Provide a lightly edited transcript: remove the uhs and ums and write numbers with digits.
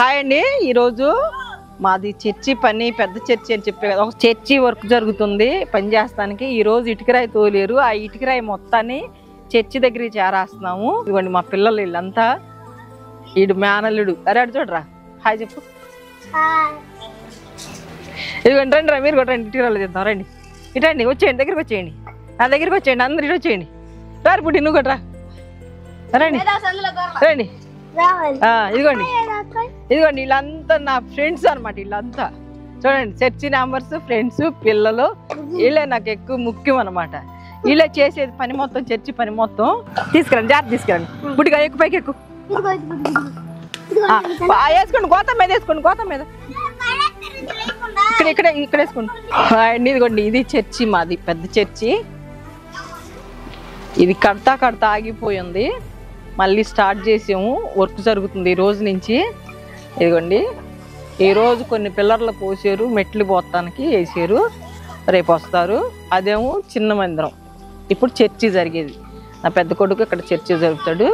Hi అండి, ఈరోజు మాది చర్చి పని, పెద్ద చర్చి అని చెప్పే కదా, ఒక చర్చి వర్క్ జరుగుతుంది పని చేస్తానికి. ఈరోజు ఇటుకరాయి తోలేరు, ఆ ఇటుకరాయి మొత్తాన్ని చర్చి దగ్గరికి చేరేస్తున్నాము. ఇదిగోండి మా పిల్లలు వీళ్ళంతా, ఈడు మేనల్లుడు. అరే అడు చూడరా, హాయ్ చెప్పు. ఇదిగోండి రండి రా, మీరు కూడా రండి, ఇటుకరాలు చేద్దాం రండి. ఇటండి వచ్చేయండి, దగ్గరికి వచ్చేయండి, నా దగ్గరికి వచ్చేయండి, అందరు ఇటు వచ్చేయండి. రారు పుట్టి నువ్వు కూడా రండి రండి. ఇదిగోండి ఇదిగోండి వీళ్ళంతా నా ఫ్రెండ్స్ అనమాట. వీళ్ళంతా చూడండి, చర్చి మెంబర్స్, ఫ్రెండ్స్, పిల్లలు, వీళ్ళే నాకు ఎక్కువ ముఖ్యం అనమాట. వీళ్ళే చేసేది పని మొత్తం, చర్చి పని మొత్తం. తీసుకురండి, జాగ్రత్త తీసుకురండి. బుడ్డిగా ఎక్కువ పైకి ఎక్కువ వేసుకోండి, గోతం మీద వేసుకోండి, గోతం మీద ఇక్కడ ఇక్కడ వేసుకోండి. ఇదిగోండి ఇది చర్చి, మాది పెద్ద చర్చి. ఇది కడతా ఆగిపోయింది, మళ్ళీ స్టార్ట్ చేసాము. వర్క్ జరుగుతుంది ఈ రోజు నుంచి. ఇదిగోండి ఈరోజు కొన్ని పిల్లర్లు పోసారు, మెట్లు పోతానికి వేసారు, రేపు వస్తారు. అదేమో చిన్న మందిరం. ఇప్పుడు చర్చి జరిగేది, నా పెద్ద కొడుకు ఇక్కడ చర్చి జరుపుతాడు.